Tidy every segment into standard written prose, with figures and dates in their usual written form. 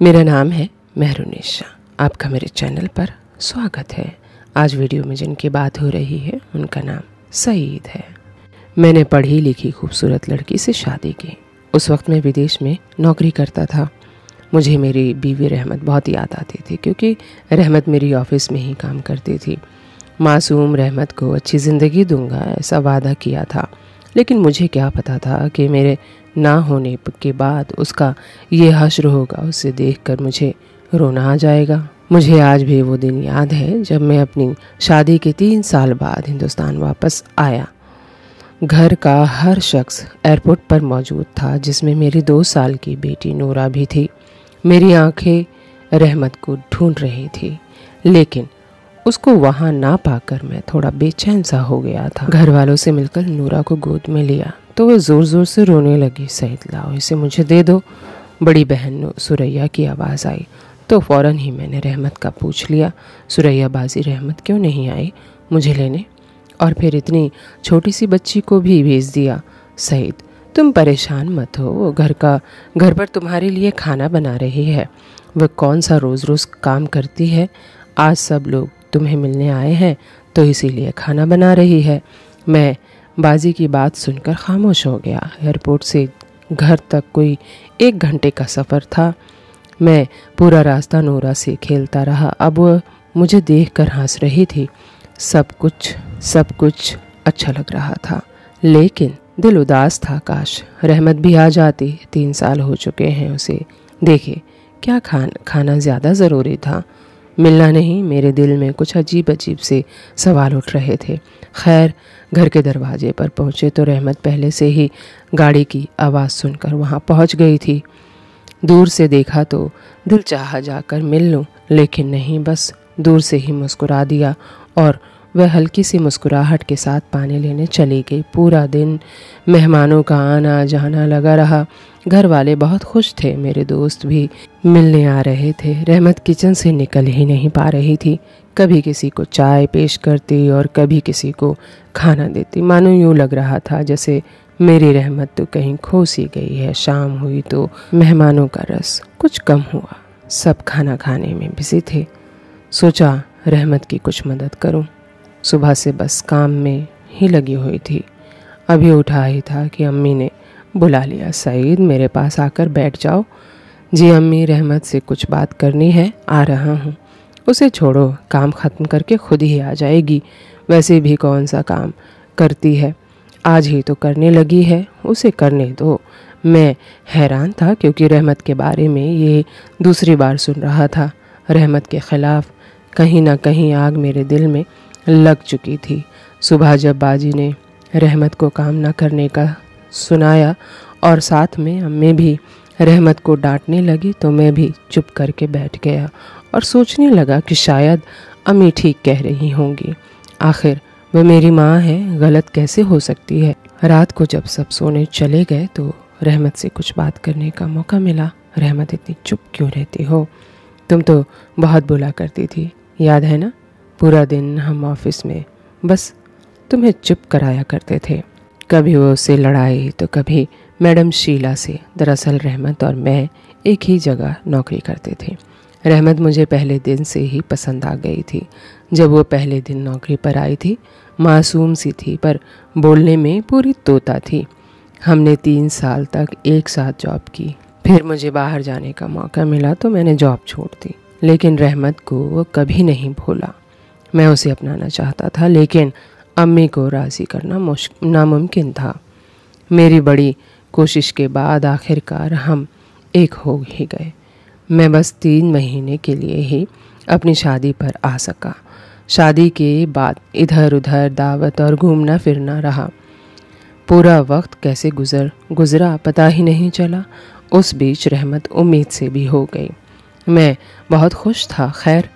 मेरा नाम है मेहरुनिशा। आपका मेरे चैनल पर स्वागत है। आज वीडियो में जिनकी बात हो रही है उनका नाम सईद है। मैंने पढ़ी लिखी खूबसूरत लड़की से शादी की। उस वक्त मैं विदेश में नौकरी करता था। मुझे मेरी बीवी रहमत बहुत याद आती थी क्योंकि रहमत मेरी ऑफिस में ही काम करती थी। मासूम रहमत को अच्छी ज़िंदगी दूंगा ऐसा वादा किया था, लेकिन मुझे क्या पता था कि मेरे ना होने के बाद उसका ये हश्र होगा। उसे देखकर मुझे रोना आ जाएगा। मुझे आज भी वो दिन याद है जब मैं अपनी शादी के 3 साल बाद हिंदुस्तान वापस आया। घर का हर शख्स एयरपोर्ट पर मौजूद था, जिसमें मेरी 2 साल की बेटी नूरा भी थी। मेरी आंखें रहमत को ढूंढ रही थी, लेकिन उसको वहाँ ना पाकर मैं थोड़ा बेचैन सा हो गया था। घर वालों से मिलकर नूरा को गोद में लिया तो वह ज़ोर ज़ोर से रोने लगी। सईद लाओ इसे मुझे दे दो। बड़ी बहन सुरैया की आवाज़ आई तो फ़ौरन ही मैंने रहमत का पूछ लिया, सुरैया बाजी रहमत क्यों नहीं आई मुझे लेने, और फिर इतनी छोटी सी बच्ची को भी भेज दिया। सईद तुम परेशान मत हो, वो घर पर तुम्हारे लिए खाना बना रही है। वह कौन सा रोज़ रोज़ काम करती है। आज सब लोग तुम्हें मिलने आए हैं तो इसीलिए खाना बना रही है। मैं बाजी की बात सुनकर खामोश हो गया। एयरपोर्ट से घर तक कोई 1 घंटे का सफ़र था। मैं पूरा रास्ता नूरा से खेलता रहा। अब वह मुझे देखकर हंस रही थी। सब कुछ अच्छा लग रहा था, लेकिन दिल उदास था। काश रहमत भी आ जाती। 3 साल हो चुके हैं उसे देखे। क्या खाना ज़्यादा ज़रूरी था? मिलना नहीं। मेरे दिल में कुछ अजीब से सवाल उठ रहे थे। खैर घर के दरवाजे पर पहुँचे तो रहमत पहले से ही गाड़ी की आवाज़ सुनकर वहाँ पहुँच गई थी। दूर से देखा तो दिल चाहा जाकर मिल लूँ, लेकिन नहीं, बस दूर से ही मुस्कुरा दिया और वह हल्की सी मुस्कुराहट के साथ पानी लेने चली गई। पूरा दिन मेहमानों का आना जाना लगा रहा। घर वाले बहुत खुश थे। मेरे दोस्त भी मिलने आ रहे थे। रहमत किचन से निकल ही नहीं पा रही थी। कभी किसी को चाय पेश करती और कभी किसी को खाना देती। मानो यूँ लग रहा था जैसे मेरी रहमत तो कहीं खो सी गई है। शाम हुई तो मेहमानों का रस कुछ कम हुआ। सब खाना खाने में बिजी थे। सोचा रहमत की कुछ मदद करूं। सुबह से बस काम में ही लगी हुई थी। अभी उठा ही था कि अम्मी ने बुला लिया, सईद मेरे पास आकर बैठ जाओ। जी अम्मी, रहमत से कुछ बात करनी है, आ रहा हूँ। उसे छोड़ो, काम ख़त्म करके खुद ही आ जाएगी। वैसे भी कौन सा काम करती है, आज ही तो करने लगी है, उसे करने दो। मैं हैरान था क्योंकि रहमत के बारे में ये दूसरी बार सुन रहा था। रहमत के ख़िलाफ़ कहीं ना कहीं आग मेरे दिल में लग चुकी थी। सुबह जब बाजी ने रहमत को काम ना करने का सुनाया और साथ में अम्मी भी रहमत को डांटने लगी तो मैं भी चुप करके बैठ गया और सोचने लगा कि शायद अम्मी ठीक कह रही होंगी। आखिर वह मेरी माँ है, गलत कैसे हो सकती है। रात को जब सब सोने चले गए तो रहमत से कुछ बात करने का मौका मिला। रहमत इतनी चुप क्यों रहती हो? तुम तो बहुत बोला करती थी, याद है ना? पूरा दिन हम ऑफिस में बस तुम्हें चुप कराया करते थे। कभी वो उससे लड़ाई तो कभी मैडम शीला से। दरअसल रहमत और मैं एक ही जगह नौकरी करते थे। रहमत मुझे पहले दिन से ही पसंद आ गई थी। जब वो पहले दिन नौकरी पर आई थी, मासूम सी थी पर बोलने में पूरी तोता थी। हमने 3 साल तक एक साथ जॉब की। फिर मुझे बाहर जाने का मौका मिला तो मैंने जॉब छोड़ दी, लेकिन रहमत को वो कभी नहीं भूला। मैं उसे अपनाना चाहता था, लेकिन अम्मी को राज़ी करना नामुमकिन था। मेरी बड़ी कोशिश के बाद आखिरकार हम एक हो ही गए। मैं बस 3 महीने के लिए ही अपनी शादी पर आ सका। शादी के बाद इधर उधर दावत और घूमना फिरना रहा। पूरा वक्त कैसे गुजरा पता ही नहीं चला। उस बीच रहमत उम्मीद से भी हो गई। मैं बहुत खुश था। खैर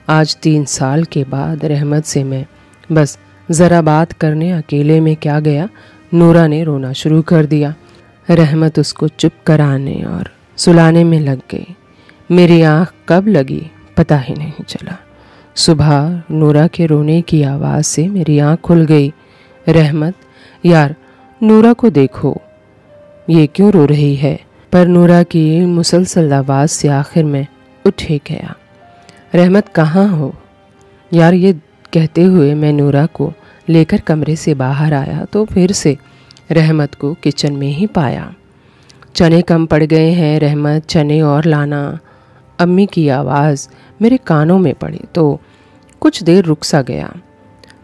आज 3 साल के बाद रहमत से मैं बस ज़रा बात करने अकेले में क्या गया, नूरा ने रोना शुरू कर दिया। रहमत उसको चुप कराने और सुलाने में लग गई। मेरी आँख कब लगी पता ही नहीं चला। सुबह नूरा के रोने की आवाज़ से मेरी आँख खुल गई। रहमत, यार नूरा को देखो, ये क्यों रो रही है? पर नूरा की मुसलसल आवाज़ से आखिर में उठ ही गया। रहमत कहाँ हो यार? ये कहते हुए मैं नूरा को लेकर कमरे से बाहर आया तो फिर से रहमत को किचन में ही पाया। चने कम पड़ गए हैं रहमत, चने और लाना। अम्मी की आवाज़ मेरे कानों में पड़ी तो कुछ देर रुक सा गया।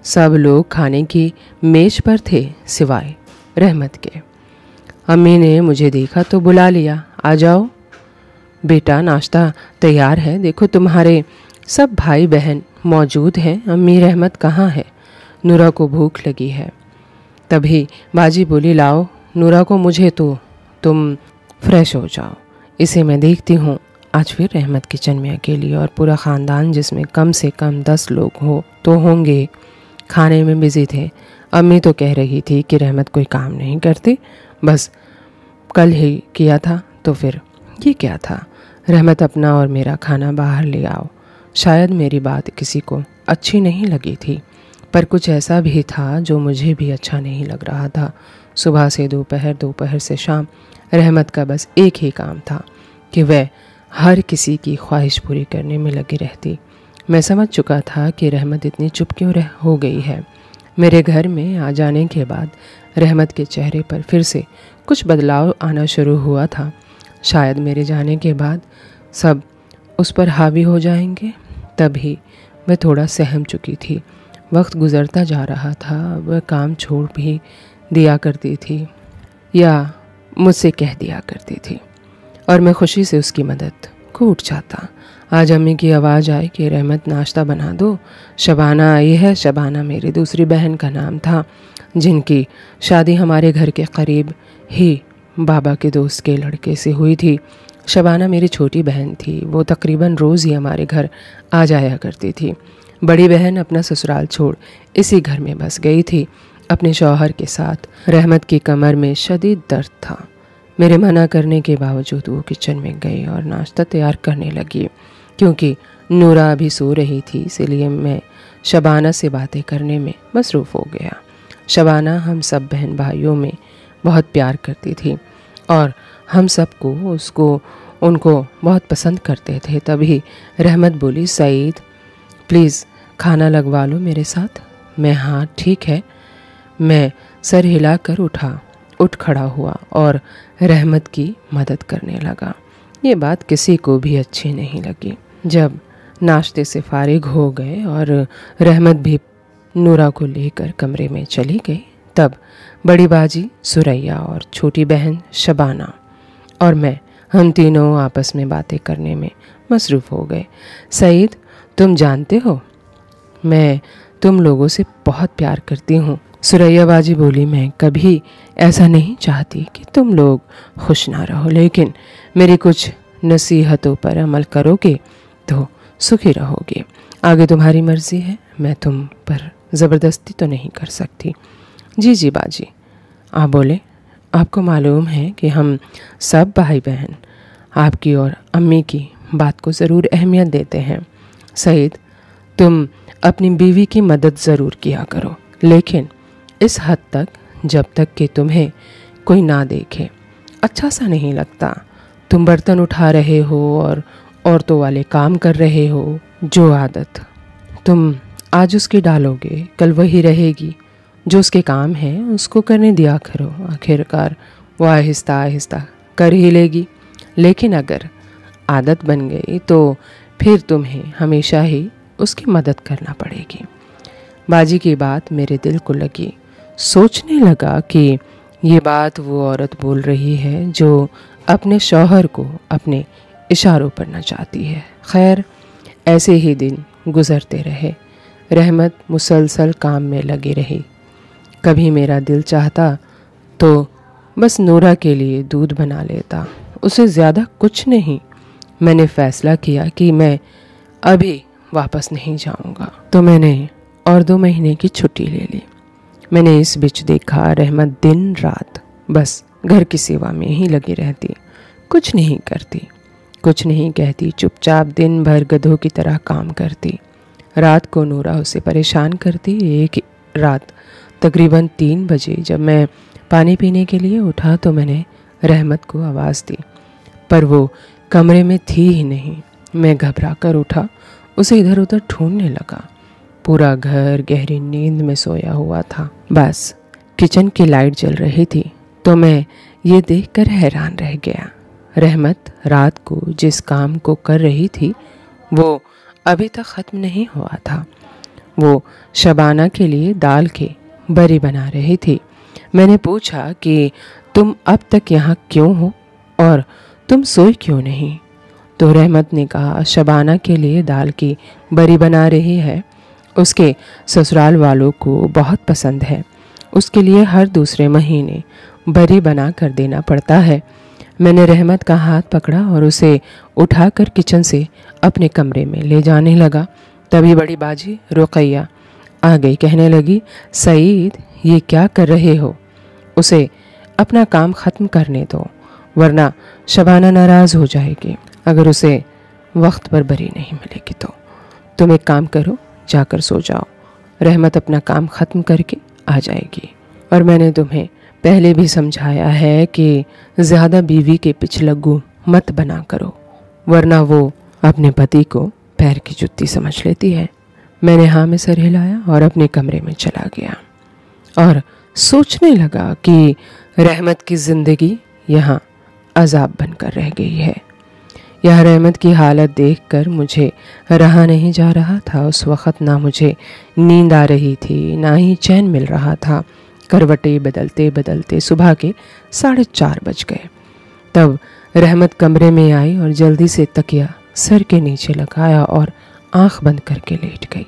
सब लोग खाने की मेज पर थे सिवाय रहमत के। अम्मी ने मुझे देखा तो बुला लिया, आ जाओ बेटा, नाश्ता तैयार है, देखो तुम्हारे सब भाई बहन मौजूद हैं। अम्मी रहमत कहाँ है? नूरा को भूख लगी है। तभी बाजी बोली, लाओ नूरा को मुझे, तो तुम फ्रेश हो जाओ, इसे मैं देखती हूँ। आज फिर रहमत किचन में अकेली और पूरा ख़ानदान जिसमें कम से कम 10 लोग हो तो होंगे खाने में बिजी थे। अम्मी तो कह रही थी कि रहमत कोई काम नहीं करती, बस कल ही किया था तो फिर ये क्या था? रहमत अपना और मेरा खाना बाहर ले आओ। शायद मेरी बात किसी को अच्छी नहीं लगी थी, पर कुछ ऐसा भी था जो मुझे भी अच्छा नहीं लग रहा था। सुबह से दोपहर, दोपहर से शाम रहमत का बस एक ही काम था कि वह हर किसी की ख्वाहिश पूरी करने में लगी रहती। मैं समझ चुका था कि रहमत इतनी चुप क्यों हो गई है। मेरे घर में आ जाने के बाद रहमत के चेहरे पर फिर से कुछ बदलाव आना शुरू हुआ था। शायद मेरे जाने के बाद सब उस पर हावी हो जाएंगे, तभी वह थोड़ा सहम चुकी थी। वक्त गुजरता जा रहा था, वह काम छोड़ भी दिया करती थी या मुझसे कह दिया करती थी और मैं खुशी से उसकी मदद को उठ जाता। आज अम्मी की आवाज़ आई कि रहमत नाश्ता बना दो, शबाना आई है। शबाना मेरी दूसरी बहन का नाम था, जिनकी शादी हमारे घर के करीब ही बाबा के दोस्त के लड़के से हुई थी। शबाना मेरी छोटी बहन थी, वो तकरीबन रोज़ ही हमारे घर आ जाया करती थी। बड़ी बहन अपना ससुराल छोड़ इसी घर में बस गई थी अपने शौहर के साथ। रहमत की कमर में शदीद दर्द था। मेरे मना करने के बावजूद वो किचन में गई और नाश्ता तैयार करने लगी। क्योंकि नूरा अभी सो रही थी, इसलिए मैं शबाना से बातें करने में मसरूफ़ हो गया। शबाना हम सब बहन भाइयों में बहुत प्यार करती थी और हम सबको उनको बहुत पसंद करते थे। तभी रहमत बोली, सईद प्लीज़ खाना लगवा लो मेरे साथ। मैं हाँ ठीक है। मैं सर हिलाकर उठ खड़ा हुआ और रहमत की मदद करने लगा। ये बात किसी को भी अच्छी नहीं लगी। जब नाश्ते से फारिग हो गए और रहमत भी नूरा को लेकर कमरे में चली गई, तब बड़ी बाजी सुरैया और छोटी बहन शबाना और मैं, हम तीनों आपस में बातें करने में मसरूफ़ हो गए। सईद, तुम जानते हो मैं तुम लोगों से बहुत प्यार करती हूँ। सुरैया बाजी बोली, मैं कभी ऐसा नहीं चाहती कि तुम लोग खुश ना रहो, लेकिन मेरी कुछ नसीहतों पर अमल करोगे तो सुखी रहोगे। आगे तुम्हारी मर्ज़ी है, मैं तुम पर ज़बरदस्ती तो नहीं कर सकती। जी बाजी, आप बोले। आपको मालूम है कि हम सब भाई बहन आपकी और अम्मी की बात को ज़रूर अहमियत देते हैं। सईद, तुम अपनी बीवी की मदद ज़रूर किया करो, लेकिन इस हद तक जब तक कि तुम्हें कोई ना देखे। अच्छा सा नहीं लगता। तुम बर्तन उठा रहे हो और औरतों वाले काम कर रहे हो। जो आदत तुम आज उसकी डालोगे, कल वही रहेगी। जो उसके काम है उसको करने दिया करो, आखिरकार वो आहिस्ता आहिस्ता कर ही लेगी। लेकिन अगर आदत बन गई तो फिर तुम्हें हमेशा ही उसकी मदद करना पड़ेगी। बाजी की बात मेरे दिल को लगी। सोचने लगा कि ये बात वो औरत बोल रही है जो अपने शौहर को अपने इशारों पर नचाती है। खैर, ऐसे ही दिन गुजरते रहे। रहमत मुसलसल काम में लगी रही। कभी मेरा दिल चाहता तो बस नूरा के लिए दूध बना लेता, उसे ज़्यादा कुछ नहीं। मैंने फ़ैसला किया कि मैं अभी वापस नहीं जाऊंगा, तो मैंने और 2 महीने की छुट्टी ले ली। मैंने इस बीच देखा रहमत दिन रात बस घर की सेवा में ही लगी रहती, कुछ नहीं करती, कुछ नहीं कहती, चुपचाप दिन भर गधों की तरह काम करती। रात को नूरा उसे परेशान करती। एक रात तकरीबन 3 बजे जब मैं पानी पीने के लिए उठा तो मैंने रहमत को आवाज़ दी, पर वो कमरे में थी ही नहीं। मैं घबरा कर उठा, उसे इधर उधर ढूंढने लगा। पूरा घर गहरी नींद में सोया हुआ था। बस किचन की लाइट जल रही थी तो मैं ये देखकर हैरान रह गया। रहमत रात को जिस काम को कर रही थी वो अभी तक ख़त्म नहीं हुआ था। वो शबाना के लिए दाल के बरी बना रही थी। मैंने पूछा कि तुम अब तक यहाँ क्यों हो और तुम सोई क्यों नहीं? तो रहमत ने कहा, शबाना के लिए दाल की बरी बना रही है। उसके ससुराल वालों को बहुत पसंद है। उसके लिए हर दूसरे महीने बरी बना कर देना पड़ता है। मैंने रहमत का हाथ पकड़ा और उसे उठाकर किचन से अपने कमरे में ले जाने लगा। तभी बड़ी बाजी रुकैया आ गई। कहने लगी, सईद ये क्या कर रहे हो? उसे अपना काम ख़त्म करने दो वरना शबाना नाराज़ हो जाएगी। अगर उसे वक्त पर बरी नहीं मिलेगी तो तुम एक काम करो, जाकर सो जाओ। रहमत अपना काम ख़त्म करके आ जाएगी। और मैंने तुम्हें पहले भी समझाया है कि ज़्यादा बीवी के पिछलग्गू मत बना करो वरना वो अपने पति को पैर की जुत्ती समझ लेती है। मैंने हाँ में सर हिलाया और अपने कमरे में चला गया और सोचने लगा कि रहमत की ज़िंदगी यहाँ अजाब बनकर रह गई है। यह रहमत की हालत देखकर मुझे रहा नहीं जा रहा था। उस वक़्त ना मुझे नींद आ रही थी ना ही चैन मिल रहा था। करवटें बदलते बदलते सुबह के 4:30 बज गए। तब रहमत कमरे में आई और जल्दी से तकिया सर के नीचे लगाया और आंख बंद करके लेट गई।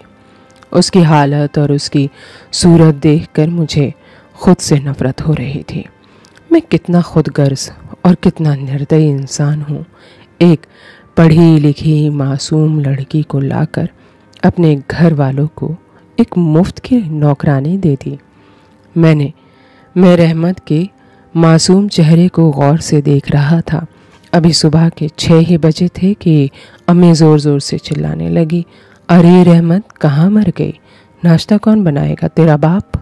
उसकी हालत और उसकी सूरत देखकर मुझे खुद से नफरत हो रही थी। मैं कितना खुदगर्ज और कितना निर्दयी इंसान हूँ। एक पढ़ी लिखी मासूम लड़की को लाकर अपने घर वालों को एक मुफ्त की नौकरानी दे दी। मैं रहमत के मासूम चेहरे को गौर से देख रहा था। अभी सुबह के 6 ही बजे थे कि अम्मी ज़ोर ज़ोर से चिल्लाने लगी, अरे रहमत कहाँ मर गई? नाश्ता कौन बनाएगा? तेरा बाप।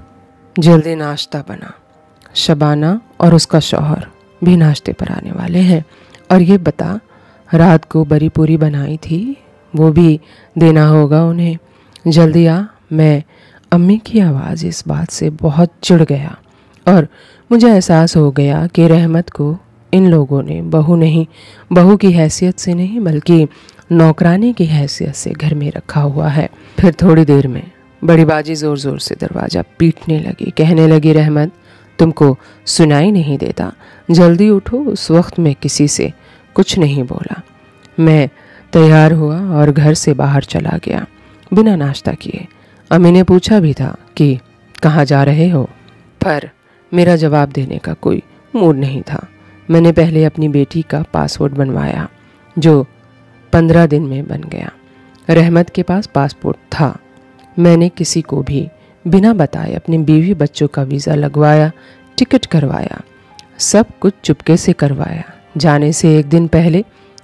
जल्दी नाश्ता बना, शबाना और उसका शौहर भी नाश्ते पर आने वाले हैं। और ये बता, रात को बरी पूरी बनाई थी वो भी देना होगा उन्हें। जल्दी आ। मैं अम्मी की आवाज़ इस बात से बहुत चिढ़ गया और मुझे एहसास हो गया कि रहमत को इन लोगों ने बहू की हैसियत से नहीं बल्कि नौकरानी की हैसियत से घर में रखा हुआ है। फिर थोड़ी देर में बड़ी बाजी ज़ोर ज़ोर से दरवाज़ा पीटने लगी। कहने लगी, रहमत तुमको सुनाई नहीं देता? जल्दी उठो। उस वक्त में किसी से कुछ नहीं बोला। मैं तैयार हुआ और घर से बाहर चला गया बिना नाश्ता किए। अम्मी ने पूछा भी था कि कहाँ जा रहे हो, पर मेरा जवाब देने का कोई मूड नहीं था। मैंने पहले अपनी बेटी का पासपोर्ट बनवाया जो 15 दिन में बन गया। रहमत के पास पासपोर्ट था। मैंने किसी को भी बिना बताए अपने बीवी बच्चों का वीज़ा लगवाया, टिकट करवाया, सब कुछ चुपके से करवाया। जाने से 1 दिन पहले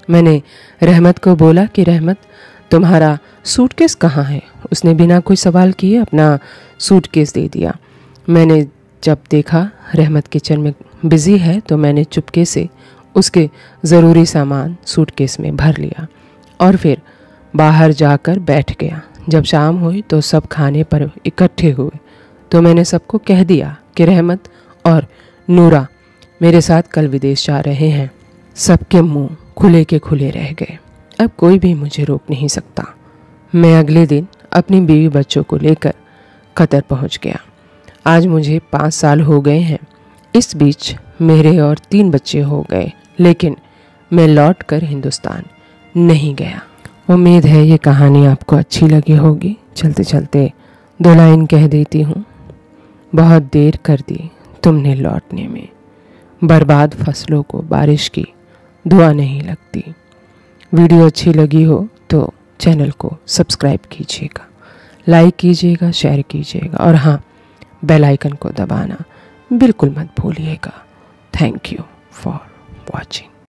मैंने रहमत को बोला कि रहमत तुम्हारा सूटकेस कहाँ है? उसने बिना कोई सवाल किए अपना सूटकेस दे दिया। मैंने जब देखा रहमत किचन में बिज़ी है तो मैंने चुपके से उसके ज़रूरी सामान सूटकेस में भर लिया और फिर बाहर जाकर बैठ गया। जब शाम हुई तो सब खाने पर इकट्ठे हुए तो मैंने सबको कह दिया कि रहमत और नूरा मेरे साथ कल विदेश जा रहे हैं। सबके मुंह खुले के खुले रह गए। अब कोई भी मुझे रोक नहीं सकता। मैं अगले दिन अपनी बीवी बच्चों को लेकर कतर पहुंच गया। आज मुझे 5 साल हो गए हैं। इस बीच मेरे और 3 बच्चे हो गए, लेकिन मैं लौटकर हिंदुस्तान नहीं गया। उम्मीद है ये कहानी आपको अच्छी लगी होगी। चलते चलते 2 लाइन कह देती हूँ। बहुत देर कर दी तुमने लौटने में, बर्बाद फसलों को बारिश की दुआ नहीं लगती। वीडियो अच्छी लगी हो तो चैनल को सब्सक्राइब कीजिएगा, लाइक कीजिएगा, शेयर कीजिएगा और हाँ, बेल आइकन को दबाना बिल्कुल मत भूलिएगा। Thank you for watching.